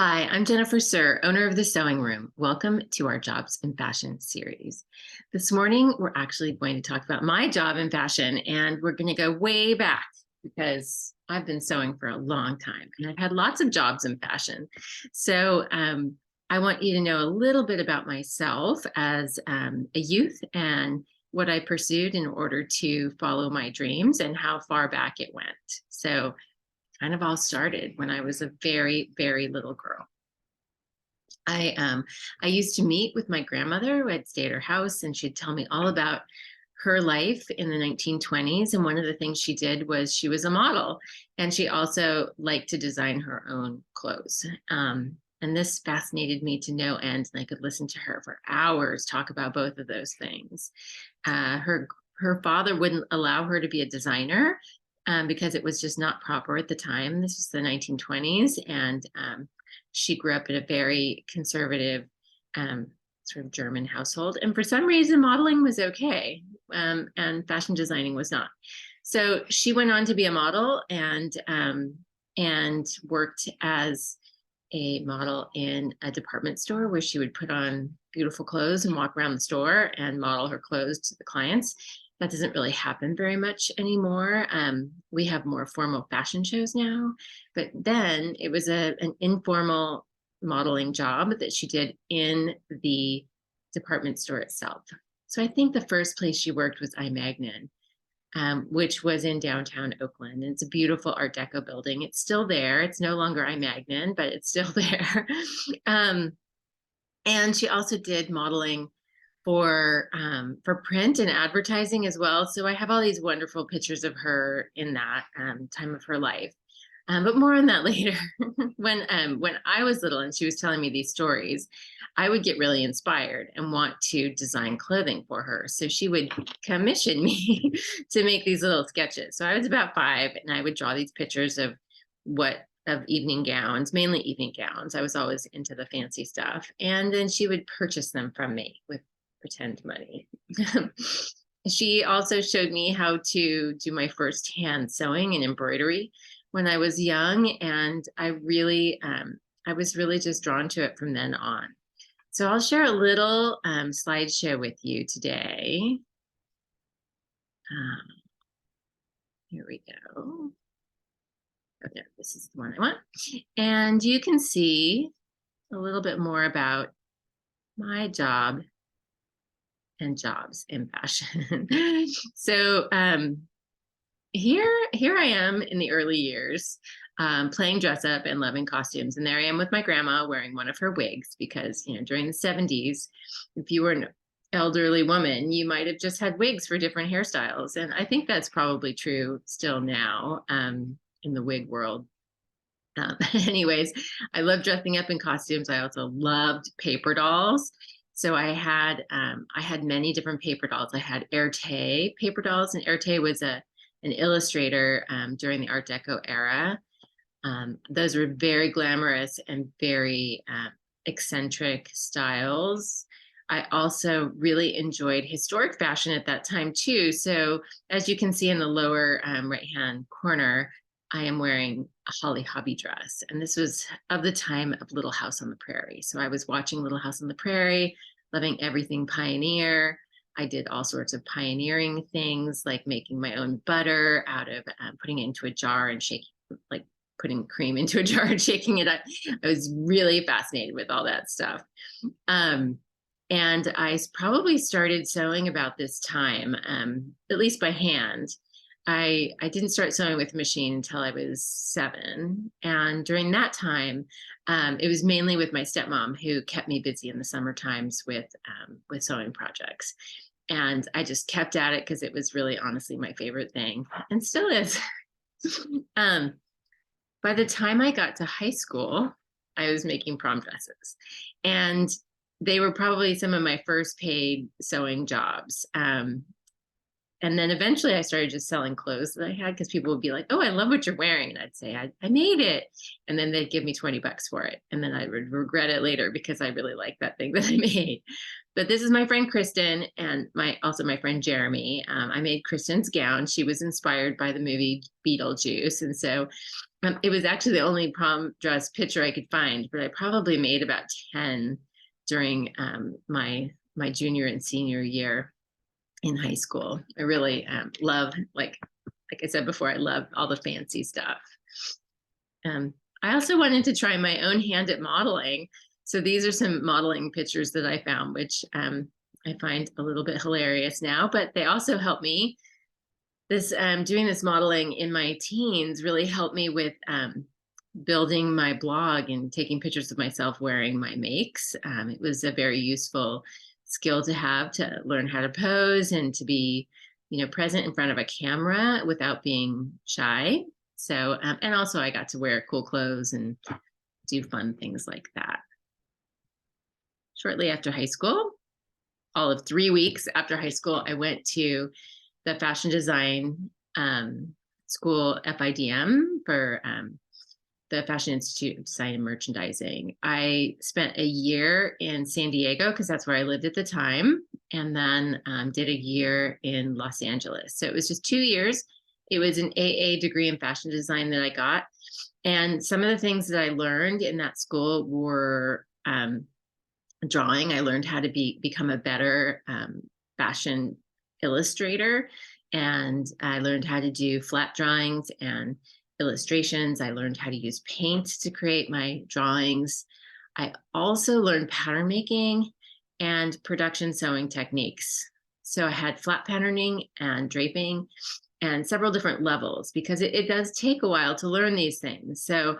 Hi, I'm Jennifer Serr, owner of the Sewing Room. Welcome to our Jobs in Fashion series. This morning, we're actually going to talk about my job in fashion, and we're going to go way back because I've been sewing for a long time and I've had lots of jobs in fashion. So I want you to know a little bit about myself as a youth and what I pursued in order to follow my dreams and how far back it went. So kind of all started when I was a very, very little girl. I um I used to meet with my grandmother. I'd stay at her house and she'd tell me all about her life in the 1920s. And one of the things she did was she was a model, and she also liked to design her own clothes. And this fascinated me to no end, and I could listen to her for hours talk about both of those things. Her father wouldn't allow her to be a designer because it was just not proper at the time. This was the 1920s, and she grew up in a very conservative um, sort of German household. And for some reason, modeling was okay, and fashion designing was not. So she went on to be a model and worked as a model in a department store where she would put on beautiful clothes and walk around the store and model her clothes to the clients. That doesn't really happen very much anymore. We have more formal fashion shows now, but then it was an informal modeling job that she did in the department store itself. So I think the first place she worked was I Magnin, which was in downtown Oakland. And it's a beautiful Art Deco building. It's still there. It's no longer I Magnin, but it's still there. um, and she also did modeling for print and advertising as well. So I have all these wonderful pictures of her in that time of her life. But more on that later. When I was little and she was telling me these stories, I would get really inspired and want to design clothing for her. So she would commission me to make these little sketches. So I was about 5, and I would draw these pictures of evening gowns, mainly evening gowns. I was always into the fancy stuff, and then she would purchase them from me with pretend money. She also showed me how to do my first hand sewing and embroidery when I was young, and I was really just drawn to it from then on. So I'll share a little slideshow with you today. Um, Here we go. Oh, there, this is the one I want. And you can see a little bit more about my job and jobs in fashion. So here I am in the early years, playing dress up and loving costumes. And there I am with my grandma wearing one of her wigs because, during the 70s, if you were an elderly woman, you might have just had wigs for different hairstyles. And I think that's probably true still now in the wig world. Anyways, I love dressing up in costumes. I also loved paper dolls. So I had many different paper dolls. I had Erte paper dolls, and Erte was an illustrator during the Art Deco era. Those were very glamorous and very eccentric styles. I also really enjoyed historic fashion at that time too. So as you can see in the lower right-hand corner, I am wearing a Holly Hobbie dress. And this was of the time of Little House on the Prairie. So I was watching Little House on the Prairie, loving everything pioneer. I did all sorts of pioneering things like making my own butter out of putting it into a jar and shaking, like putting cream into a jar and shaking it up. I was really fascinated with all that stuff. And I probably started sewing about this time, at least by hand. I didn't start sewing with a machine until I was 7. And during that time, it was mainly with my stepmom who kept me busy in the summer times with sewing projects. And I just kept at it because it was really honestly my favorite thing, and still is. um, by the time I got to high school, I was making prom dresses. And they were probably some of my first paid sewing jobs. And then eventually I started just selling clothes that I had because people would be like, oh, I love what you're wearing. And I'd say, I made it. And then they'd give me 20 bucks for it. And then I would regret it later because I really liked that thing that I made. But this is my friend Kristen and also my friend Jeremy. I made Kristen's gown. She was inspired by the movie Beetlejuice. And so it was actually the only prom dress picture I could find, but I probably made about 10 during my junior and senior year in high school. I really love, like I said before, I love all the fancy stuff. I also wanted to try my own hand at modeling. So these are some modeling pictures that I found, which I find a little bit hilarious now, but they also help me. Doing this modeling in my teens really helped me with building my blog and taking pictures of myself wearing my makes. It was a very useful skill to have to learn how to pose and to be, present in front of a camera without being shy. So, and also I got to wear cool clothes and do fun things like that. Shortly after high school, all of 3 weeks after high school, I went to the fashion design school, FIDM, for the Fashion Institute of Design and Merchandising. I spent a year in San Diego because that's where I lived at the time, and then did a year in Los Angeles. So it was just 2 years. It was an AA degree in fashion design that I got. And some of the things that I learned in that school were drawing. I learned how to become a better fashion illustrator, and I learned how to do flat drawings and illustrations. I learned how to use paint to create my drawings. I also learned pattern making and production sewing techniques. So I had flat patterning and draping and several different levels because it does take a while to learn these things. So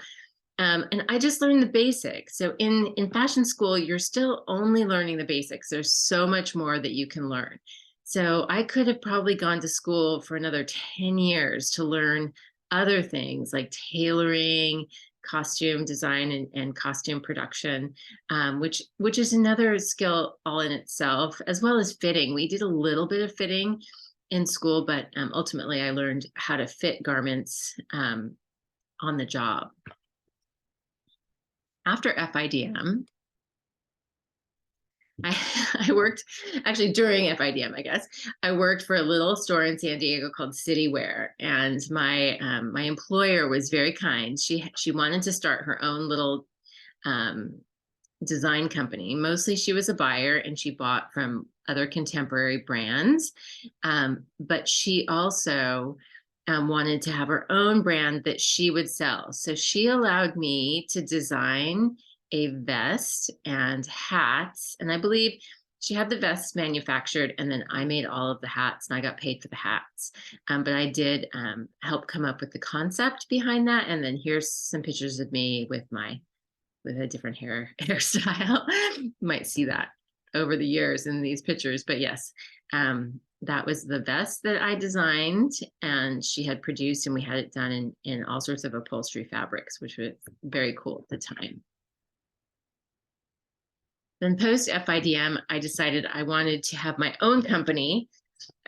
and I just learned the basics. So in fashion school, you're still only learning the basics. There's so much more that you can learn. So I could have probably gone to school for another 10 years to learn other things like tailoring, costume design, and costume production, which is another skill all in itself, as well as fitting. We did a little bit of fitting in school, but ultimately I learned how to fit garments on the job. After FIDM, I worked, actually during FIDM, I guess, I worked for a little store in San Diego called Citywear, and my employer was very kind. She wanted to start her own little design company. Mostly she was a buyer and she bought from other contemporary brands, but she also wanted to have her own brand that she would sell. So she allowed me to design a vest and hats. And I believe she had the vests manufactured, and then I made all of the hats and I got paid for the hats. But I did help come up with the concept behind that. And then here's some pictures of me with a different hairstyle. You might see that over the years in these pictures, but yes, that was the vest that I designed and she had produced, and we had it done in all sorts of upholstery fabrics, which was very cool at the time. Then post FIDM, I decided I wanted to have my own company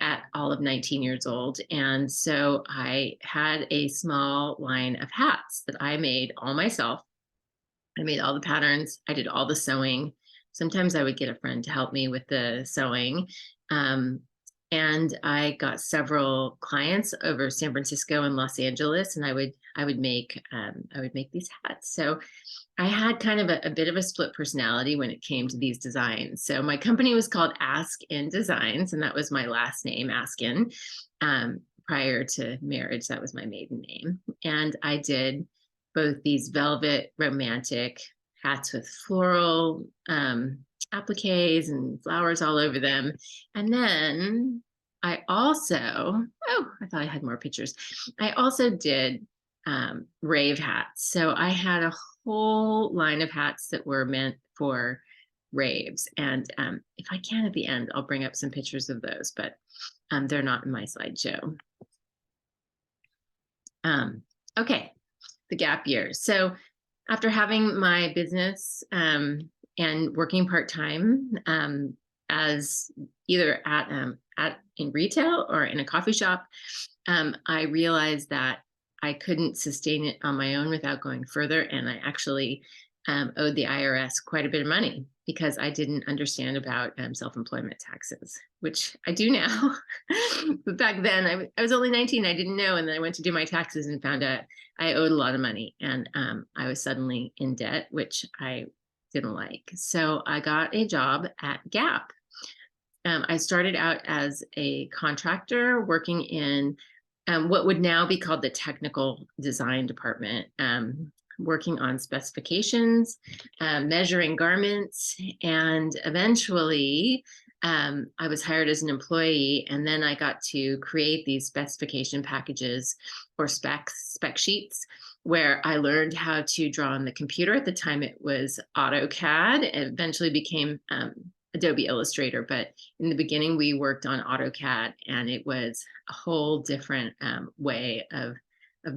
at all of 19 years old. And so I had a small line of hats that I made all myself. I made all the patterns. I did all the sewing. Sometimes I would get a friend to help me with the sewing. And I got several clients over San Francisco and Los Angeles, and I would make these hats. So I had kind of a bit of a split personality when it came to these designs. So my company was called Askin Designs, and that was my last name, Askin. Prior to marriage, that was my maiden name. And I did both these velvet romantic hats with floral appliques and flowers all over them. And then I also, I thought I had more pictures. I also did rave hats. So I had a whole line of hats that were meant for raves. And if I can at the end, I'll bring up some pictures of those, but they're not in my slideshow. Okay, the gap years. So after having my business and working part-time as either at in retail or in a coffee shop, I realized that I couldn't sustain it on my own without going further. And I actually owed the IRS quite a bit of money because I didn't understand about self-employment taxes, which I do now. But back then I was only 19. I didn't know. And then I went to do my taxes and found out I owed a lot of money. And I was suddenly in debt, which I didn't like. So I got a job at Gap. I started out as a contractor working in what would now be called the technical design department, working on specifications, measuring garments, and eventually I was hired as an employee, and then I got to create these specification packages or spec sheets where I learned how to draw on the computer. At the time, it was AutoCAD. It eventually became Adobe Illustrator, but in the beginning we worked on AutoCAD, and it was a whole different way of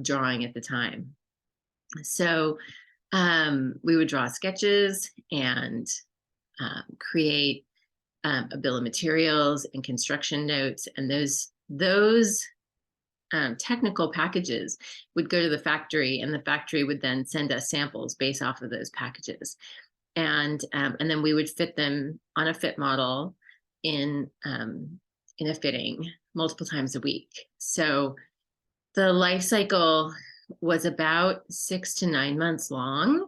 drawing at the time. So we would draw sketches and create a bill of materials and construction notes, and those technical packages would go to the factory, and the factory would then send us samples based off of those packages. And then we would fit them on a fit model in a fitting multiple times a week. So the life cycle was about 6 to 9 months long,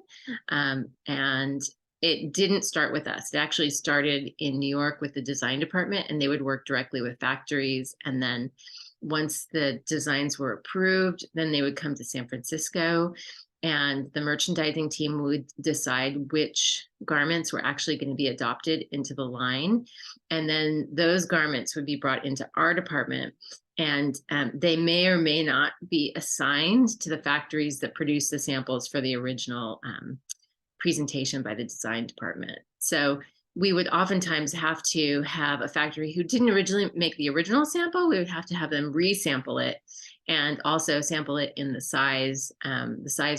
and it didn't start with us. It actually started in New York with the design department, and they would work directly with factories. And then once the designs were approved, then they would come to San Francisco, and the merchandising team would decide which garments were actually going to be adopted into the line. And then those garments would be brought into our department, and they may or may not be assigned to the factories that produce the samples for the original presentation by the design department. So we would oftentimes have to have a factory who didn't originally make the original sample. We would have to have them resample it, and also sample it in the size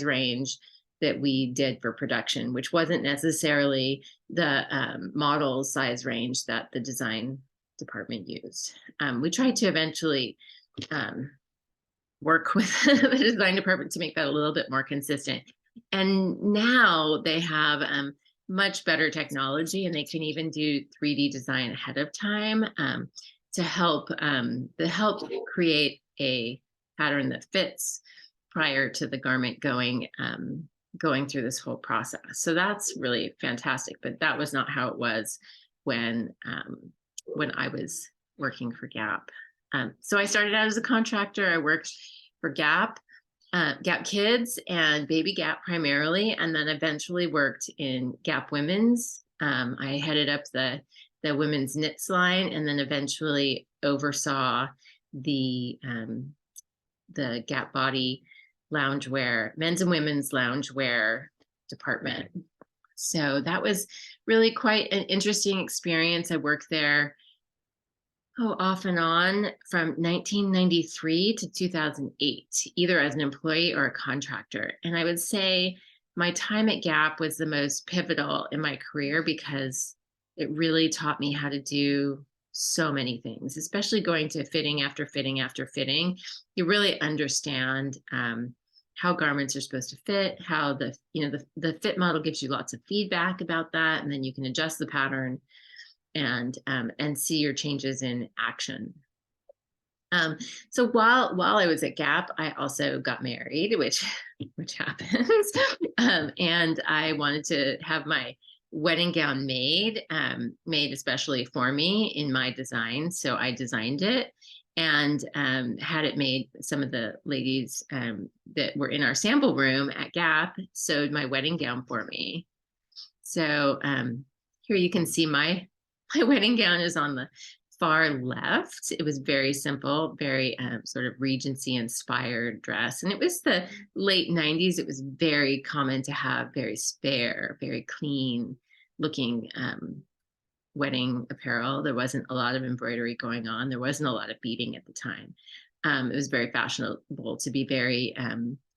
range that we did for production, which wasn't necessarily the model size range that the design department used. We tried to eventually work with the design department to make that a little bit more consistent. And now they have much better technology, and they can even do 3D design ahead of time to help create a pattern that fits prior to the garment going through this whole process. So that's really fantastic. But that was not how it was when I was working for Gap. So I started out as a contractor. I worked for Gap Kids and Baby Gap primarily, and then eventually worked in Gap Women's. I headed up the women's knits line, and then eventually oversaw the Gap Body loungewear, men's and women's loungewear department. So that was really quite an interesting experience. I worked there off and on from 1993 to 2008, either as an employee or a contractor. And I would say my time at Gap was the most pivotal in my career because it really taught me how to do so many things, especially going to fitting after fitting after fitting. You really understand how garments are supposed to fit, how the fit model gives you lots of feedback about that, and then you can adjust the pattern and see your changes in action. So while I was at Gap, I also got married, which happens, and I wanted to have my wedding gown made especially for me in my design. So I designed it and had it made. Some of the ladies that were in our sample room at Gap sewed my wedding gown for me. So here you can see my wedding gown is on the far left. It was very simple, very sort of Regency inspired dress. And it was the late 90s. It was very common to have very spare, very clean looking wedding apparel. There wasn't a lot of embroidery going on. There wasn't a lot of beading at the time. It was very fashionable to be very,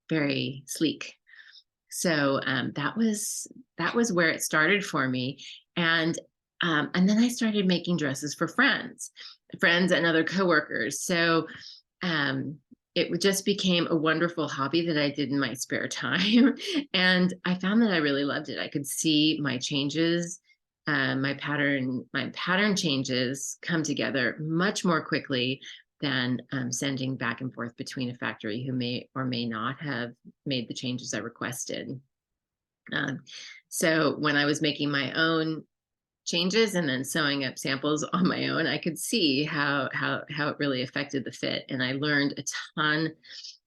very sleek. So that was where it started for me. And And then I started making dresses for friends and other coworkers. So um, just became a wonderful hobby that I did in my spare time. And I found that I really loved it. I could see my changes, my pattern changes come together much more quickly than sending back and forth between a factory who may or may not have made the changes I requested. Um, so when I was making my own changes and then sewing up samples on my own, I could see how it really affected the fit. And I learned a ton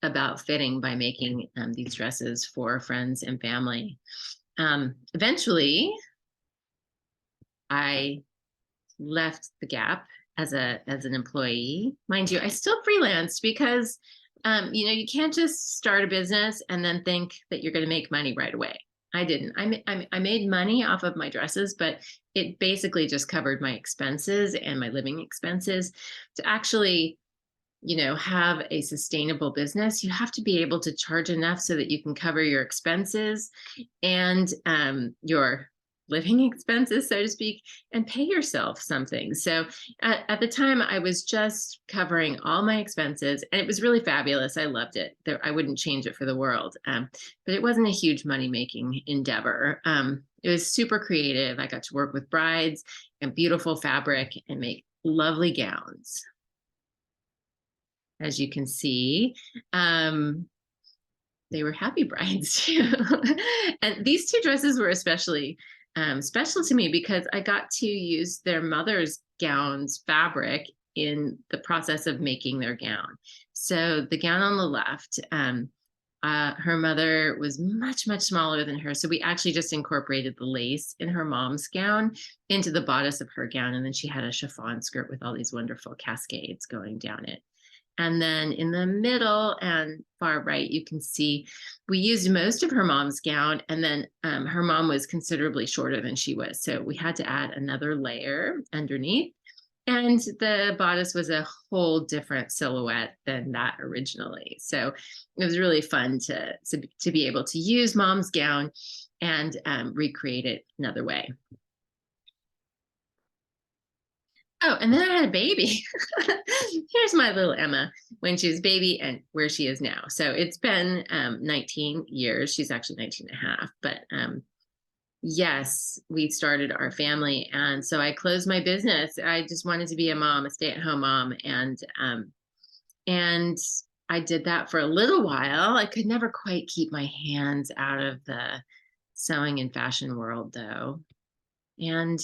about fitting by making these dresses for friends and family. Eventually, I left the Gap as an employee. Mind you, I still freelanced because you can't just start a business and then think that you're going to make money right away. I didn't. I made money off of my dresses, but it basically just covered my expenses and my living expenses. To actually, have a sustainable business, you have to be able to charge enough so that you can cover your expenses and your living expenses, so to speak, and pay yourself something. So at the time, I was just covering all my expenses, and it was really fabulous. I loved it. I wouldn't change it for the world, but it wasn't a huge money-making endeavor. It was super creative. I got to work with brides and beautiful fabric and make lovely gowns. As you can see, they were happy brides too. And these two dresses were especially special to me because I got to use their mother's gown's fabric in the process of making their gown. So the gown on the left, her mother was much, much smaller than her. So we actually just incorporated the lace in her mom's gown into the bodice of her gown. And then she had a chiffon skirt with all these wonderful cascades going down it. And then in the middle and far right, you can see we used most of her mom's gown, and then her mom was considerably shorter than she was. So we had to add another layer underneath. And the bodice was a whole different silhouette than that originally. So it was really fun to be able to use mom's gown and recreate it another way. Oh, and then I had a baby. Here's my little Emma when she was baby and where she is now. So it's been 19 years. She's actually 19 and a half. But yes, we started our family. And so I closed my business. I just wanted to be a mom, a stay-at-home mom. And I did that for a little while. I could never quite keep my hands out of the sewing and fashion world, though. And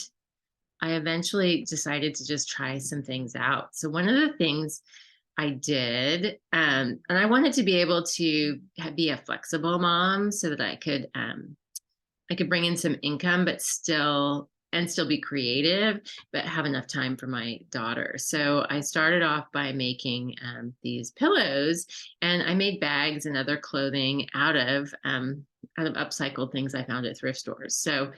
I eventually decided to just try some things out. So one of the things I did, and I wanted to be able to be a flexible mom so that I could bring in some income, but still be creative, but have enough time for my daughter. So I started off by making these pillows, and I made bags and other clothing out of upcycled things I found at thrift stores. So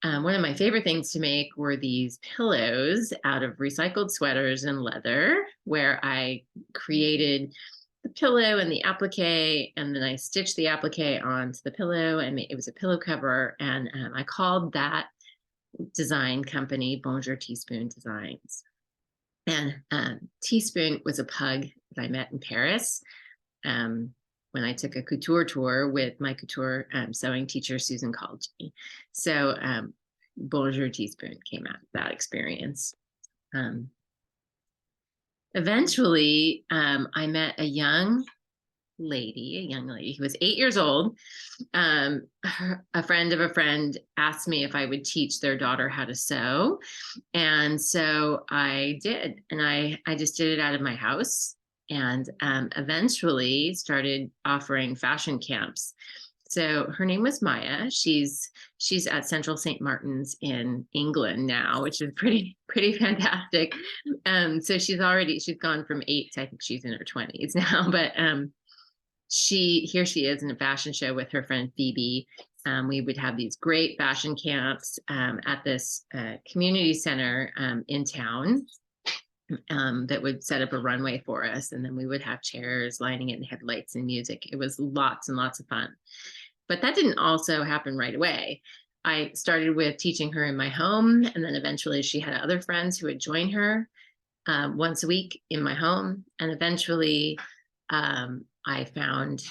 one of my favorite things to make were these pillows out of recycled sweaters and leather, where I created the pillow and the applique, and then I stitched the applique onto the pillow, and it was a pillow cover. And I called that design company Bonjour Teaspoon Designs. And Teaspoon was a pug that I met in Paris. When I took a couture tour with my couture sewing teacher, Susan called me. So Bonjour Teaspoon came out of that experience. Eventually, I met a young lady who was 8 years old. A friend of a friend asked me if I would teach their daughter how to sew. And so I did. And I just did it out of my house, and eventually started offering fashion camps. So her name was Maya. She's at Central St. Martin's in England now, which is pretty fantastic. So she's gone from 8 to, I think she's in her 20s now. But she is in a fashion show with her friend Phoebe. We would have these great fashion camps at this community center in town. That would set up a runway for us, and then we would have chairs lining it and headlights and music. It was lots and lots of fun. But that didn't also happen right away. I started with teaching her in my home, and then eventually she had other friends who would join her once a week in my home. And eventually I found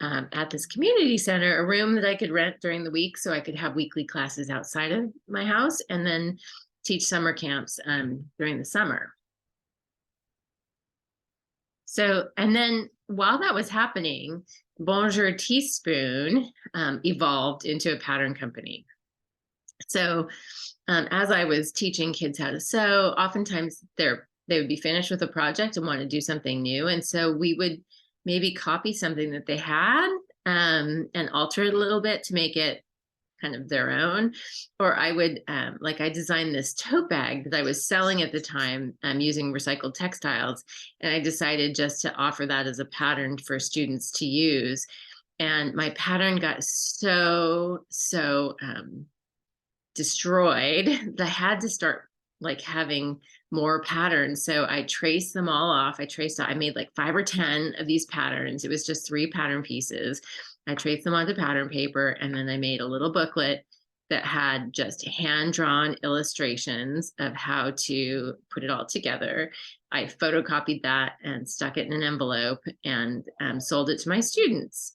at this community center a room that I could rent during the week so I could have weekly classes outside of my house and then teach summer camps during the summer. So, and then while that was happening, Bonjour Teaspoon evolved into a pattern company. So as I was teaching kids how to sew, oftentimes they would be finished with a project and want to do something new. And so we would maybe copy something that they had and alter it a little bit to make it kind of their own. Or I would, like I designed this tote bag that I was selling at the time using recycled textiles. And I decided just to offer that as a pattern for students to use. And my pattern got so destroyed that I had to start like having more patterns. So I traced them all off. I made like 5 or 10 of these patterns. It was just 3 pattern pieces. I traced them onto pattern paper, and then I made a little booklet that had just hand-drawn illustrations of how to put it all together. I photocopied that and stuck it in an envelope and sold it to my students.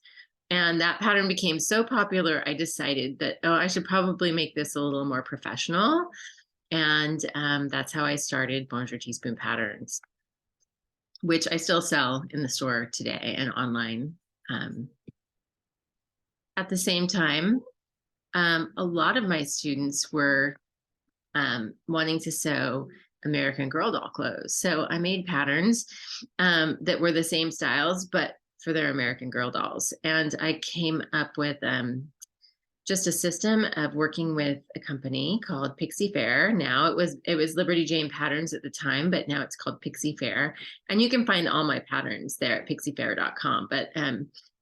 And that pattern became so popular, I decided that, oh, I should probably make this a little more professional. And that's how I started Bonjour Teaspoon Patterns, which I still sell in the store today and online. At the same time, a lot of my students were wanting to sew American Girl doll clothes. So I made patterns that were the same styles, but for their American Girl dolls. And I came up with just a system of working with a company called Pixie Fair. Now it was Liberty Jane Patterns at the time, but now it's called Pixie Fair. And you can find all my patterns there at pixiefair.com. But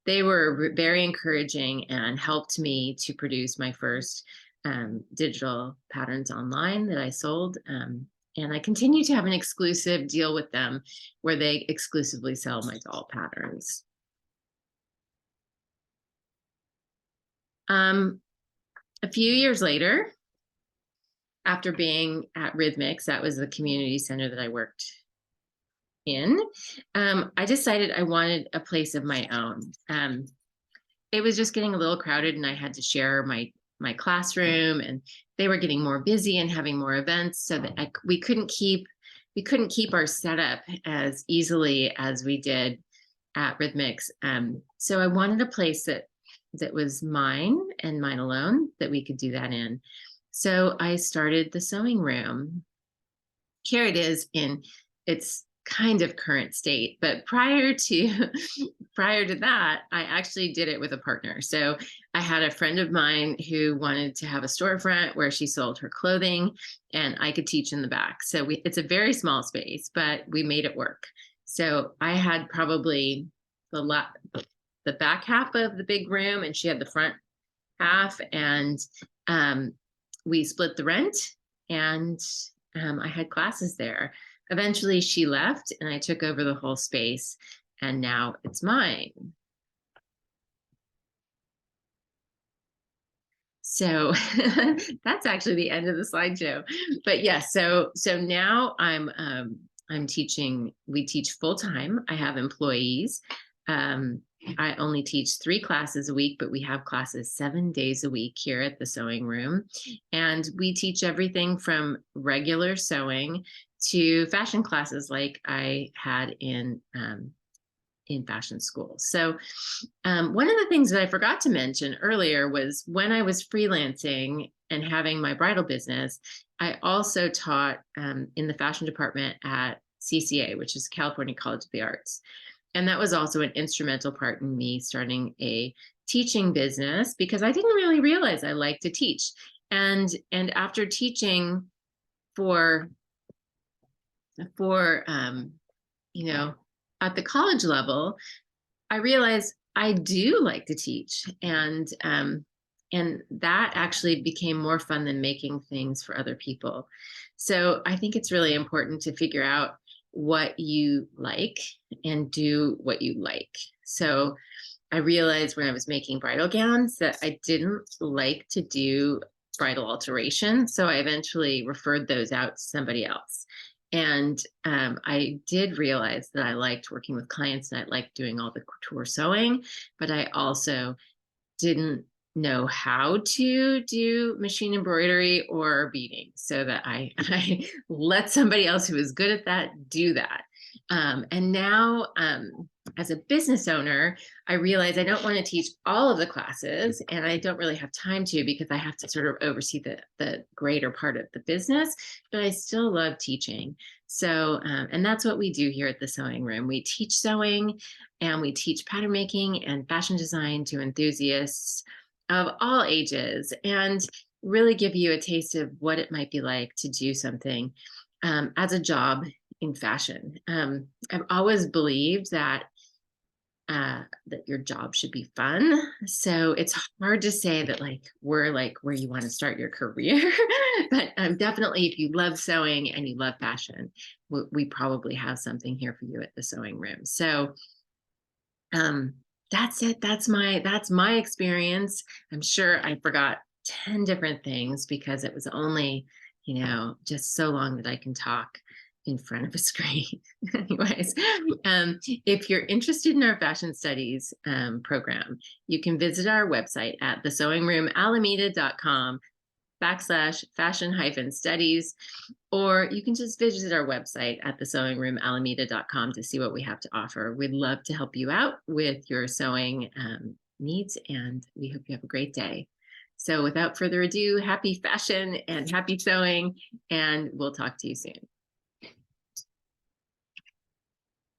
they were very encouraging and helped me to produce my first digital patterns online that I sold. And I continue to have an exclusive deal with them where they exclusively sell my doll patterns. A few years later, after being at Rhythmics, that was the community center that I worked in, I decided I wanted a place of my own. It was just getting a little crowded, and I had to share my classroom, and they were getting more busy and having more events, so that we couldn't keep our setup as easily as we did at Rhythmics. So I wanted a place that was mine and mine alone, that we could do that in. So I started the sewing room. Here it is in its kind of current state, but prior to that, I actually did it with a partner. So I had a friend of mine who wanted to have a storefront where she sold her clothing, and I could teach in the back. So it's a very small space, but we made it work. So I had probably the back half of the big room, and she had the front half, and we split the rent, and I had classes there. Eventually she left, and I took over the whole space, and now it's mine. So that's actually the end of the slideshow. But yes, so now I'm teaching. We teach full time. I have employees. I only teach 3 classes a week, but we have classes 7 days a week here at the sewing room. And we teach everything from regular sewing to fashion classes like I had in fashion school. So one of the things that I forgot to mention earlier was when I was freelancing and having my bridal business, I also taught in the fashion department at CCA, which is California College of the Arts. And that was also an instrumental part in me starting a teaching business, because I didn't really realize I liked to teach. And after teaching for you know, at the college level, I realized I do like to teach, and that actually became more fun than making things for other people. So I think it's really important to figure out what you like and do what you like. So I realized when I was making bridal gowns that I didn't like to do bridal alteration. So I eventually referred those out to somebody else. And I did realize that I liked working with clients and I liked doing all the couture sewing, but I also didn't know how to do machine embroidery or beading, so that I let somebody else who was good at that do that. And now, as a business owner, I realize I don't want to teach all of the classes, and I don't really have time to because I have to sort of oversee the greater part of the business, but I still love teaching. So, and that's what we do here at the Sewing Room. We teach sewing and we teach pattern making and fashion design to enthusiasts of all ages, and really give you a taste of what it might be like to do something as a job in fashion. I've always believed that that your job should be fun. So it's hard to say that like we're like where you want to start your career, but definitely if you love sewing and you love fashion, we probably have something here for you at the Sewing Room. So that's it. That's my experience. I'm sure I forgot 10 different things because it was only, just so long that I can talk in front of a screen. Anyways, if you're interested in our fashion studies program, you can visit our website at thesewingroomalameda.com/fashion-studies, or you can just visit our website at thesewingroomalameda.com to see what we have to offer. We'd love to help you out with your sewing needs, and we hope you have a great day. So without further ado, happy fashion and happy sewing, and we'll talk to you soon.